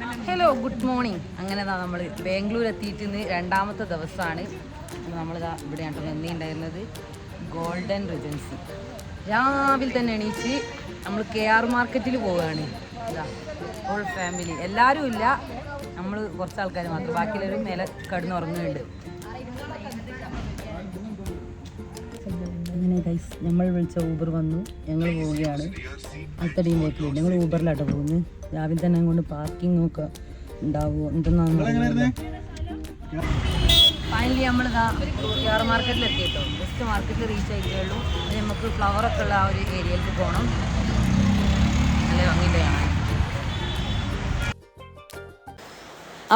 Hello good morning. അങ്ങനെ നമ്മൾ ബാംഗ്ലൂർ എത്തിയിട്ട് ഇന്ന് രണ്ടാമത്തെ ദിവസമാണ്. നമ്മളിതാ ഇവിടെയാണ് നന്ദിയുണ്ടായിരുന്നത് ഗോൾഡൻ റിജൻസി. രാവിലെ തന്നെ എണീച്ച് നമ്മൾ KR മാർക്കറ്റിൽ പോവുകയാണ്. ഇതാ ഹോൾ ഫാമിലി, എല്ലാവരും ഇല്ല, നമ്മൾ കുറച്ച് ആൾക്കാർ മാത്രം, ബാക്കിയുള്ളവരും മേലെ കിടന്നുറങ്ങുന്നുണ്ട്. അങ്ങനെ ഗൈസ്, നമ്മൾ വിളിച്ച ഊബർ വന്നു, ഞങ്ങൾ പോവുകയാണ്. അടുത്ത ടീമിലേക്കില്ല, ഞങ്ങൾ ഊബറിലാട്ടോ പോകുന്നത്. രാവിലെ തന്നെ കൊണ്ട് പാർക്കിംഗ് ഒക്കെ ഉണ്ടാവുമോ എന്തെന്നാണ്. ഫൈനലി നമ്മളിതാ KR മാർക്കറ്റിൽ എത്തിയിട്ടോ. ജസ്റ്റ് മാർക്കറ്റിൽ റീച്ച് ആയിട്ടേ ഉള്ളൂ. അത് നമുക്ക് ഫ്ലവറൊക്കെ ഉള്ള ആ ഒരു ഏരിയയിലേക്ക് പോകണം. നല്ല ഭംഗിയില്ലേ കാണാൻ.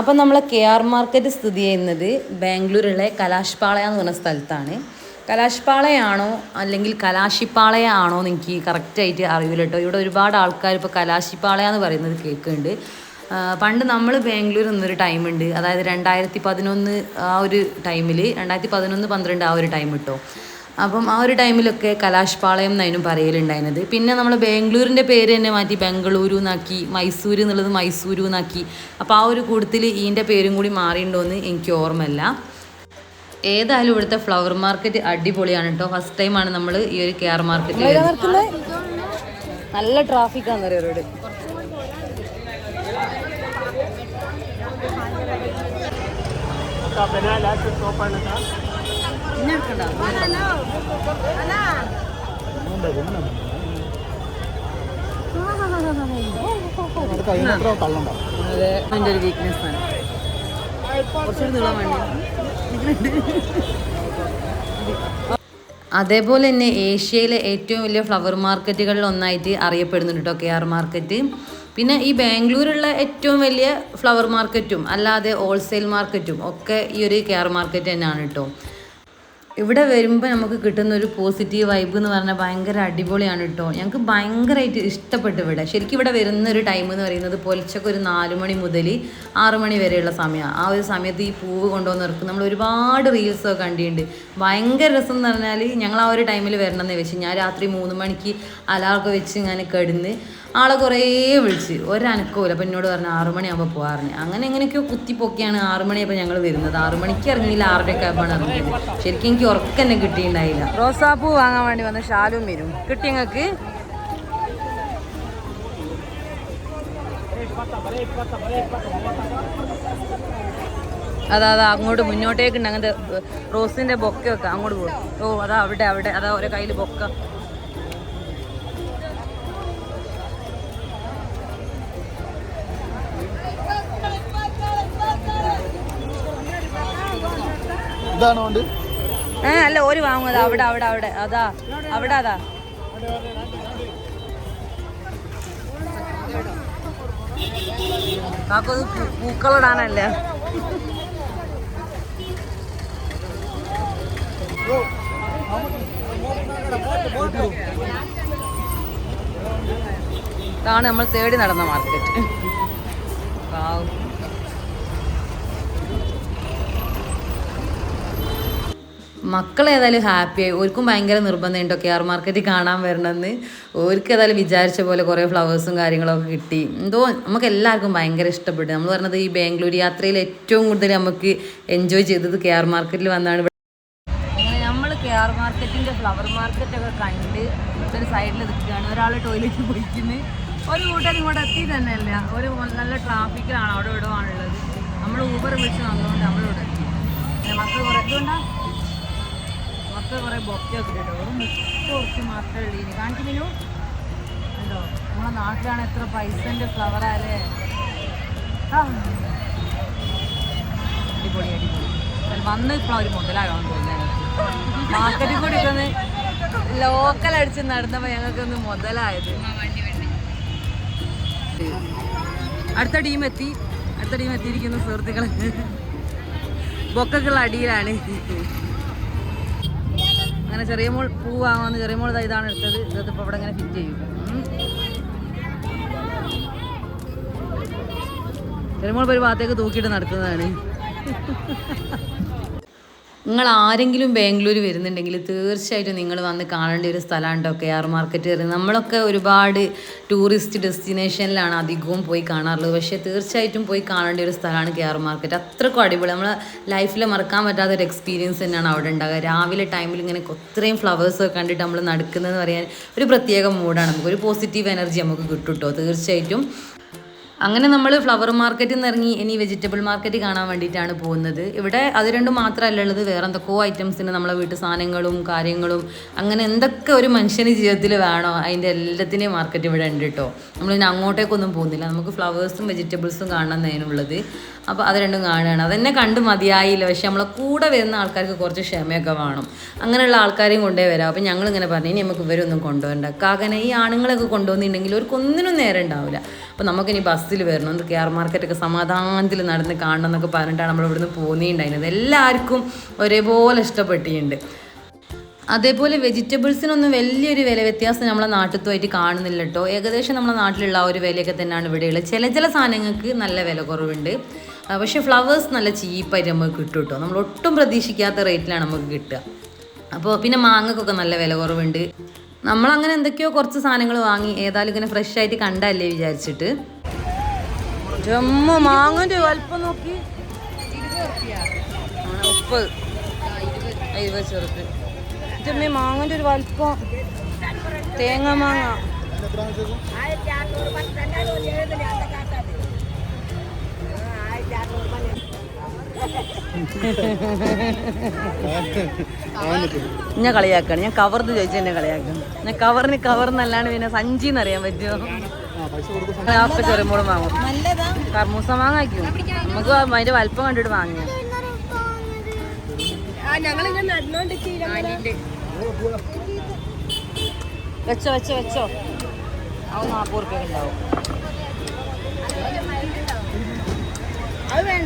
അപ്പം നമ്മളെ KR മാർക്കറ്റ് സ്ഥിതി ചെയ്യുന്നത് ബാംഗ്ലൂരിലെ കലാഷ്പാളയ എന്ന് പറഞ്ഞ സ്ഥലത്താണ്. കലാഷ്പാളയാണോ അല്ലെങ്കിൽ കലാശിപ്പാളയാണോ എന്ന് എനിക്ക് കറക്റ്റായിട്ട് അറിയില്ല കേട്ടോ. ഇവിടെ ഒരുപാട് ആൾക്കാർ ഇപ്പോൾ കലാശിപ്പാളയ എന്ന് പറയുന്നത് കേൾക്കുന്നുണ്ട്. പണ്ട് നമ്മൾ ബാംഗ്ലൂർ നിന്നൊരു ടൈമുണ്ട്, അതായത് 2011 ആ ഒരു ടൈമിൽ, 2011-12 ആ ഒരു ടൈം കിട്ടോ. അപ്പം ആ ഒരു ടൈമിലൊക്കെ കലാഷ്പാളയം എന്നതിനും പറയലുണ്ടായിരുന്നത്. പിന്നെ നമ്മൾ ബാംഗ്ലൂരിൻ്റെ പേര് തന്നെ മാറ്റി ബംഗളൂരു എന്നാക്കി, മൈസൂർ എന്നുള്ളത് മൈസൂരു എന്നാക്കി. അപ്പോൾ ആ ഒരു കൂട്ടത്തിൽ ഇതിൻ്റെ പേരും കൂടി മാറിയിട്ടുണ്ടോയെന്ന് എനിക്ക് ഓർമ്മയില്ല. ഏതായാലും ഇവിടുത്തെ ഫ്ലവർ മാർക്കറ്റ് അടിപൊളിയാണ് കേട്ടോ. ഫസ്റ്റ് ടൈമാണ് നമ്മൾ ഈ ഒരു KR മാർക്കറ്റിൽ. നല്ല ട്രാഫിക്കാന്ന് പറയാം റോഡ്. അതെ, അതിൻ്റെ ഒരു വീക്ക്നെസ് ആണ്. കുറച്ചുകൂടി നീളം വേണ്ടി. അതേപോലെ തന്നെ ഏഷ്യയിലെ ഏറ്റവും വലിയ ഫ്ലവർ മാർക്കറ്റുകളിൽ ഒന്നായിട്ട് അറിയപ്പെടുന്നുണ്ട് കേട്ടോ KR മാർക്കറ്റ്. പിന്നെ ഈ ബാംഗ്ലൂരുള്ള ഏറ്റവും വലിയ ഫ്ലവർ മാർക്കറ്റും അല്ലാതെ ഹോൾസെയിൽ മാർക്കറ്റും ഒക്കെ ഈ ഒരു KR മാർക്കറ്റ് തന്നെയാണ് കേട്ടോ. ഇവിടെ വരുമ്പോൾ നമുക്ക് കിട്ടുന്നൊരു പോസിറ്റീവ് വൈബ് എന്ന് പറഞ്ഞാൽ ഭയങ്കര അടിപൊളിയാണ് കേട്ടോ. ഞങ്ങൾക്ക് ഭയങ്കരമായിട്ട് ഇഷ്ടപ്പെട്ടു ഇവിടെ. ശരിക്കും ഇവിടെ വരുന്നൊരു ടൈം എന്ന് പറയുന്നത് പുലർച്ചയ്ക്ക് ഒരു 4 മണി മുതൽ 6 മണി വരെയുള്ള സമയമാണ്. ആ ഒരു സമയത്ത് ഈ പൂവ് കൊണ്ടുവന്ന് ഇറക്കും. നമ്മൾ ഒരുപാട് റീൽസൊക്കെ കണ്ടിട്ടുണ്ട്. ഭയങ്കര രസം എന്ന് പറഞ്ഞാൽ ഞങ്ങൾ ആ ഒരു ടൈമിൽ വരണമെന്ന് വെച്ച് ഞാൻ രാത്രി 3 മണിക്ക് അലാറൊക്കെ വെച്ച് ഞാൻ കിടന്ന് ആളെ കുറേ വിളിച്ച് ഒരനക്കമില്ല. അപ്പം എന്നോട് പറഞ്ഞു 6 മണിയാകുമ്പോൾ പോകാറുണ്ട്. അങ്ങനെ എങ്ങനെയൊക്കെയോ കുത്തിപ്പൊക്കെയാണ് 6 മണിയാകുമ്പോൾ ഞങ്ങൾ വരുന്നത്. 6 മണിക്ക് ഇറങ്ങിയില്ല, 6:30 ആകുമ്പോഴാണ് ഇറങ്ങിയത്. ശരിക്കും എനിക്ക് ഉറക്കം തന്നെ കിട്ടിയിട്ടുണ്ടായില്ല. റോസാപ്പൂ വാങ്ങാൻ വേണ്ടി വന്ന ഷാലും വരും കിട്ടി ഞങ്ങൾക്ക്. അതാ അങ്ങോട്ട് മുന്നോട്ടേക്കുണ്ട് അങ്ങനത്തെ റോസിന്റെ ബൊക്കൊക്കെ അങ്ങോട്ട് പോകും. ഓ അതാ അവിടെ അതാ ഒരു കയ്യിൽ ബൊക്ക. അല്ല ഒരു വാങ്ങുന്നത് അവിടെ അതാ അവിടെ അതാ കാക്കത് പൂക്കളിടാനല്ലേ. ഇതാണ് നമ്മൾ തേടി നടന്ന മാർക്കറ്റ്. മക്കൾ ഏതായാലും ഹാപ്പിയായി. ഓർക്കും ഭയങ്കര നിർബന്ധമുണ്ടോ KR മാർക്കറ്റിൽ കാണാൻ വരണമെന്ന്. ഓർക്ക് ഏതായാലും വിചാരിച്ച പോലെ കുറേ ഫ്ലവേഴ്സും കാര്യങ്ങളൊക്കെ കിട്ടി. എന്തോ നമുക്ക് എല്ലാവർക്കും ഭയങ്കര ഇഷ്ടപ്പെട്ടു. നമ്മൾ പറഞ്ഞത് ഈ ബാംഗ്ലൂർ യാത്രയിൽ ഏറ്റവും കൂടുതൽ നമുക്ക് എൻജോയ് ചെയ്തത് KR മാർക്കറ്റിൽ വന്നാണ്. അങ്ങനെ നമ്മൾ KR മാർക്കറ്റിൻ്റെ ഫ്ലവർ മാർക്കറ്റൊക്കെ കണ്ട് ഒരു സൈഡിൽ നിൽക്കുകയാണ്. ഒരാൾ ടോയ്ലറ്റിൽ പോയിക്കുന്നത്, ഒരു കൂട്ടർ ഇങ്ങോട്ട് എത്തി തന്നെയല്ല. ഒരു നല്ല ട്രാഫിക്കിലാണ് അവിടെ ഇടവാണുള്ളത്. നമ്മൾ ഊബർ വിളിച്ച് വന്നുകൊണ്ട് നമ്മളിവിടെ എത്തി. മക്കൾ കുറേ ഇതുകൊണ്ടാണ് കുറേ ബൊക്കൊക്കെ കേട്ടോ. വെറും 30 മാത്രമേ ഉള്ളൂ. ഇനി കാണിക്കുമല്ലോ ഉണ്ടോ. നമ്മളെ നാട്ടിലാണ് എത്ര പൈസൻ്റെ ഫ്ലവറല്ലേ. അടിപൊളി വന്ന് ഇപ്പോൾ ഒരു മുതലാകാൻ തോന്നുന്നത്. മാർക്കറ്റിൽ കൂടി ഒന്ന് ലോക്കൽ അടിച്ച് നടന്നപ്പോൾ ഞങ്ങൾക്കൊന്ന് മുതലായത്. അടുത്ത ടീം എത്തിയിരിക്കുന്നു സുഹൃത്തുക്കൾ. ബൊക്കൊക്കെയുള്ള അടിയിലാണ്. അങ്ങനെ ചെറിയ മോൾ പൂ വാങ്ങുമെന്ന് ചെറിയ മോൾ ഇതാണ് എടുത്തത്. ഇതിപ്പോൾ ഇവിടെ ഇങ്ങനെ ഫിറ്റ് ചെയ്യും. ചെറിയ മോൾ ഒരു ഭാഗത്തേക്ക് തൂക്കിയിട്ട് നടക്കുന്നതാണ്. നിങ്ങൾ ആരെങ്കിലും ബാംഗ്ലൂർ വരുന്നുണ്ടെങ്കിൽ തീർച്ചയായിട്ടും നിങ്ങൾ വന്ന് കാണേണ്ട ഒരു സ്ഥലമാണ് കേട്ടോ KR മാർക്കറ്റ് വരുന്നത്. നമ്മളൊക്കെ ഒരുപാട് ടൂറിസ്റ്റ് ഡെസ്റ്റിനേഷനിലാണ് അധികവും പോയി കാണാറുള്ളത്. പക്ഷേ തീർച്ചയായിട്ടും പോയി കാണേണ്ട ഒരു സ്ഥലമാണ് KR മാർക്കറ്റ്. അത്രക്കും അടിപൊളി, നമ്മളെ ലൈഫിൽ മറക്കാൻ പറ്റാത്ത ഒരു എക്സ്പീരിയൻസ് തന്നെയാണ് അവിടെ ഉണ്ടാകുക. രാവിലെ ടൈമിൽ ഇങ്ങനെ ഇത്രയും ഫ്ലവേഴ്സൊക്കെ കണ്ടിട്ട് നമ്മൾ നടക്കുന്നതെന്ന് പറയാൻ ഒരു പ്രത്യേക മൂഡാണ്, നമുക്ക് ഒരു പോസിറ്റീവ് എനർജി നമുക്ക് കിട്ടും കേട്ടോ തീർച്ചയായിട്ടും. അങ്ങനെ നമ്മൾ ഫ്ലവർ മാർക്കറ്റിൽ നിന്ന് ഇറങ്ങി ഇനി വെജിറ്റബിൾ മാർക്കറ്റ് കാണാൻ വേണ്ടിയിട്ടാണ് പോകുന്നത്. ഇവിടെ അത് രണ്ടും മാത്രമല്ല ഉള്ളത്, വേറെ എന്തൊക്കെയോ ഐറ്റംസിന് നമ്മളെ വീട്ടു സാധനങ്ങളും കാര്യങ്ങളും അങ്ങനെ എന്തൊക്കെ ഒരു മനുഷ്യന് ജീവിതത്തിൽ വേണോ അതിൻ്റെ എല്ലാത്തിൻ്റെയും മാർക്കറ്റ് ഇവിടെ ഉണ്ട് കേട്ടോ. നമ്മളിനി അങ്ങോട്ടേക്കൊന്നും പോകുന്നില്ല, നമുക്ക് ഫ്ലവേഴ്സും വെജിറ്റബിൾസും കാണുന്നതിനുള്ളത്. അപ്പോൾ അത് രണ്ടും കാണുകയാണ്. അതെന്നെ കണ്ട് മതിയായില്ല, പക്ഷെ നമ്മളെ കൂടെ വരുന്ന ആൾക്കാർക്ക് കുറച്ച് ക്ഷമയൊക്കെ വേണം. അങ്ങനെയുള്ള ആൾക്കാരെയും കൊണ്ടേ വരാം. അപ്പോൾ ഞങ്ങളിങ്ങനെ പറഞ്ഞു ഇനി നമുക്ക് ഇവരൊന്നും കൊണ്ടുപോകണ്ട, കാകനെ ഈ ആണുങ്ങളൊക്കെ കൊണ്ടുവന്നിട്ടുണ്ടെങ്കിൽ അവർക്കൊന്നിനും നേരം ഉണ്ടാവില്ല. അപ്പോൾ നമുക്കിനി ബസ്സിൽ വരണം, ഒന്ന് KR മാർക്കറ്റൊക്കെ സമാധാനത്തിൽ നടന്ന് കാണണം എന്നൊക്കെ പറഞ്ഞിട്ടാണ് നമ്മൾ ഇവിടുന്ന് പോകുന്നുണ്ടായിരുന്നത്. എല്ലാവർക്കും ഒരേപോലെ ഇഷ്ടപ്പെട്ടിട്ടുണ്ട്. അതേപോലെ വെജിറ്റബിൾസിനൊന്നും വലിയൊരു വില വ്യത്യാസം നമ്മളെ നാട്ടിലത്തുമായിട്ട് കാണുന്നില്ല കേട്ടോ. ഏകദേശം നമ്മളെ നാട്ടിലുള്ള ആ ഒരു വിലയൊക്കെ തന്നെയാണ് ഇവിടെയുള്ളത്. ചില സാധനങ്ങൾക്ക് നല്ല വില കുറവുണ്ട്, പക്ഷേ ഫ്ലവേഴ്സ് നല്ല ചീപ്പായിട്ട് നമുക്ക് കിട്ടും കേട്ടോ. നമ്മൾ ഒട്ടും പ്രതീക്ഷിക്കാത്ത റേറ്റിലാണ് നമുക്ക് കിട്ടുക. അപ്പോൾ പിന്നെ മാങ്ങക്കൊക്കെ നല്ല വില കുറവുണ്ട്. നമ്മളങ്ങനെ എന്തൊക്കെയോ കുറച്ച് സാധനങ്ങൾ വാങ്ങി, ഏതായാലും ഇങ്ങനെ ഫ്രഷ് ആയിട്ട് കണ്ടല്ലേ വിചാരിച്ചിട്ട്. ജമ്മു മാങ്ങൻ്റെ വലുപ്പം നോക്കി, 30 20 ചെറുക്ക്. ജമ്മി മാങ്ങൻ്റെ ഒരു വലുപ്പം, തേങ്ങ മാങ്ങ ഞാൻ കളിയാക്കാണ്, ഞാൻ കവർന്ന് ചോദിച്ചു എന്നെ കളിയാക്കണം. ഞാൻ കവർന്നല്ലാണ്ട് പിന്നെ സഞ്ചിന്ന് അറിയാൻ പറ്റുമോ? ഒക്കെ ചെറുമ്പോഴും വാങ്ങും. കർമൂസ വാങ്ങാക്കും, നമുക്ക് അതിന്റെ വലുപ്പം കണ്ടിട്ട് വാങ്ങിയ. വെച്ചോ വെച്ചോ വെച്ചോ, അത് 40 റുപ്യൊക്കെ ഉണ്ടാവും.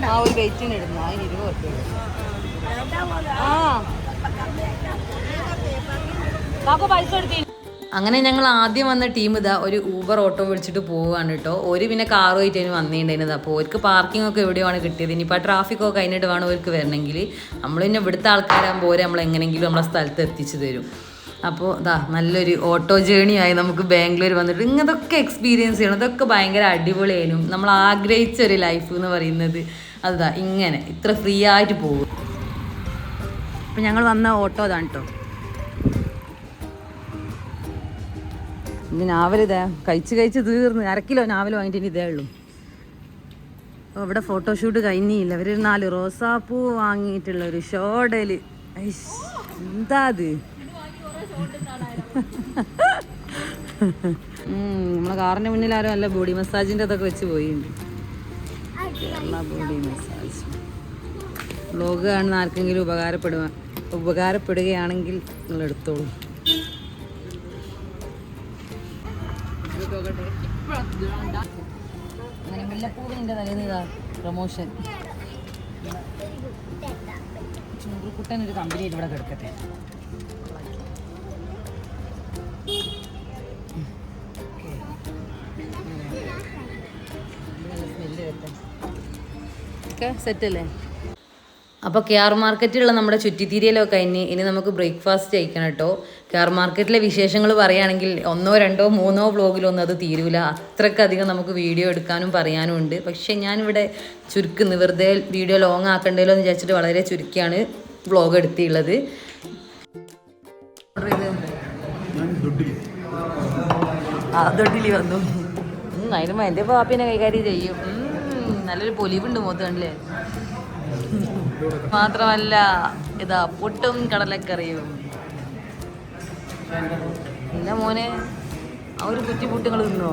ആ ഒരു വെയിറ്റിന് ഇടുന്നു, അതിന് 20 റുപ്യ. പൈസ എടുത്തി. അങ്ങനെ ഞങ്ങൾ ആദ്യം വന്ന ടീം ഇതാ ഒരു ഊബർ ഓട്ടോ വിളിച്ചിട്ട് പോവുകയാണ് കേട്ടോ. ഒരു പിന്നെ കാറുമായിട്ട് അതിന് വന്നിട്ടുണ്ടായിരുന്നത്. അപ്പോൾ അവർക്ക് പാർക്കിംഗ് ഒക്കെ എവിടെയാണ് കിട്ടിയത്. ഇനിയിപ്പോൾ ട്രാഫിക്കൊക്കെ കഴിഞ്ഞിട്ട് വേണം അവർക്ക് വരണമെങ്കിൽ. നമ്മൾ പിന്നെ ഇവിടുത്തെ ആൾക്കാരാകുമ്പോൾ നമ്മൾ എങ്ങനെയെങ്കിലും നമ്മളെ സ്ഥലത്ത് എത്തിച്ചു തരും. അപ്പോൾ ഇതാ നല്ലൊരു ഓട്ടോ ജേണിയായി നമുക്ക് ബാംഗ്ലൂർ വന്നിട്ട് ഇങ്ങനതൊക്കെ എക്സ്പീരിയൻസ് ചെയ്യണം. ഇതൊക്കെ ഭയങ്കര അടിപൊളിയായിരുന്നു. നമ്മൾ ആഗ്രഹിച്ച ഒരു ലൈഫ് എന്ന് പറയുന്നത് അതാ ഇങ്ങനെ ഇത്ര ഫ്രീ ആയിട്ട് പോകും. അപ്പം ഞങ്ങൾ വന്ന ഓട്ടോ അതാണ് കേട്ടോ. ഇത് നാവലിതാ കഴിച്ച് തീർന്ന് 1/2 കിലോ നാവൽ വാങ്ങിയിട്ട് ഇതേ ഉള്ളൂ. അപ്പോൾ ഇവിടെ ഫോട്ടോഷൂട്ട് കഴിഞ്ഞില്ല. അവർ 4 റോസാപ്പൂ വാങ്ങിയിട്ടുള്ളൊരു ഷോഡൽ. എന്താ അത്? നമ്മളെ കാറിൻ്റെ മുന്നിൽ ആരും നല്ല ബോഡി മസാജിൻ്റെ അതൊക്കെ വെച്ച് പോയിട്ടുണ്ട്. ബോഡി മസാജ് വ്ലോഗ് കാണുന്ന ആർക്കെങ്കിലും ഉപകാരപ്പെടുകയാണെങ്കിൽ നിങ്ങൾ എടുത്തോളൂ. അങ്ങനെ മുല്ലപ്പൂവിൻ്റെ തലേന്ന് പ്രൊമോഷൻ. ചൂടുകുട്ടൻ ഒരു കമ്പനിയായിട്ട് ഇവിടെ കിടക്കട്ടെ. സെറ്റല്ലേ? അപ്പോൾ KR മാർക്കറ്റിലുള്ള നമ്മുടെ ചുറ്റിത്തിരിയലൊക്കെ കഴിഞ്ഞ് ഇനി നമുക്ക് ബ്രേക്ക്ഫാസ്റ്റ് കഴിക്കണം കേട്ടോ. KR മാർക്കറ്റിലെ വിശേഷങ്ങൾ പറയുകയാണെങ്കിൽ 1 2 3 വ്ലോഗിലൊന്നും അത് തീരൂല. അത്രക്കധികം നമുക്ക് വീഡിയോ എടുക്കാനും പറയാനും ഉണ്ട്. പക്ഷേ ഞാനിവിടെ ചുരുക്കുന്നു, വെറുതെ വീഡിയോ ലോങ് ആക്കണ്ടല്ലോ എന്ന് വിചാരിച്ചിട്ട് വളരെ ചുരുക്കിയാണ് വ്ലോഗ് എടുത്തിട്ടുള്ളത്. ദൊഡിലി വന്നു. അതിന് എൻ്റെ പാപ്പിനെ കൈകാര്യം ചെയ്യും. നല്ലൊരു പൊലിവുണ്ട് മുഖത്ത് കണ്ടില്ലേ? മാത്രമല്ല ഇതാ പുട്ടും കടലക്കറിയും. ഇല്ല മോനെ, ആ ഒരു കുറ്റി പുട്ടുകൾ തിന്നോ?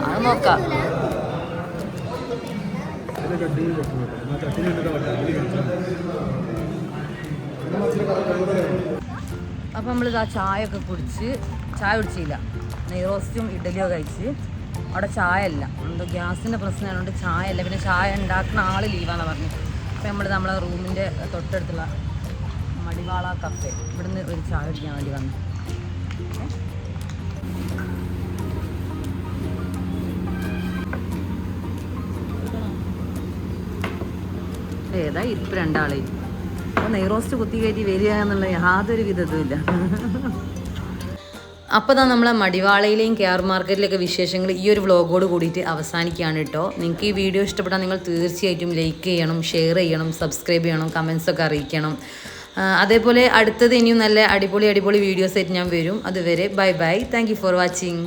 അത് നോക്കാം. അപ്പം നമ്മളിതാ ചായ കുടിച്ചില്ല, നെയ്റോസ്റ്റും ഇഡലിയോ കഴിച്ച്. അവിടെ ചായ അല്ല, എന്തോ ഗ്യാസിൻ്റെ പ്രശ്നമായതുകൊണ്ട് ചായ അല്ല. പിന്നെ ചായ ഉണ്ടാക്കുന്ന ആൾ ലീവാണെന്ന് പറഞ്ഞു. അപ്പോൾ നമ്മളെ റൂമിൻ്റെ തൊട്ടടുത്തുള്ള മടിവാള കഫേ ഇവിടുന്ന് ഒരു ചായ കുടിക്കാൻ വേണ്ടി വന്നു. ഏതാ ഇരിപ്പ് രണ്ടാളെ. അപ്പോൾ നെയ് റോസ്റ്റ് കുത്തി കയറ്റി വരിക എന്നുള്ള യാതൊരു വിധത്തുമില്ല. അപ്പോൾ തന്നെ നമ്മളെ മടിവാളയിലെയും കെ ആർ മാർക്കറ്റിലൊക്കെ വിശേഷങ്ങൾ ഈ ഒരു വ്ളോഗോട് കൂടിയിട്ട് അവസാനിക്കുകയാണ് കേട്ടോ. നിങ്ങൾക്ക് ഈ വീഡിയോ ഇഷ്ടപ്പെട്ടാൽ നിങ്ങൾ തീർച്ചയായിട്ടും ലൈക്ക് ചെയ്യണം, ഷെയർ ചെയ്യണം, സബ്സ്ക്രൈബ് ചെയ്യണം, കമൻസൊക്കെ അറിയിക്കണം. അതേപോലെ അടുത്തത് ഇനിയും നല്ല അടിപൊളി വീഡിയോസ് ആയിട്ട് ഞാൻ വരും. അതുവരെ bye bye. Thank you for watching.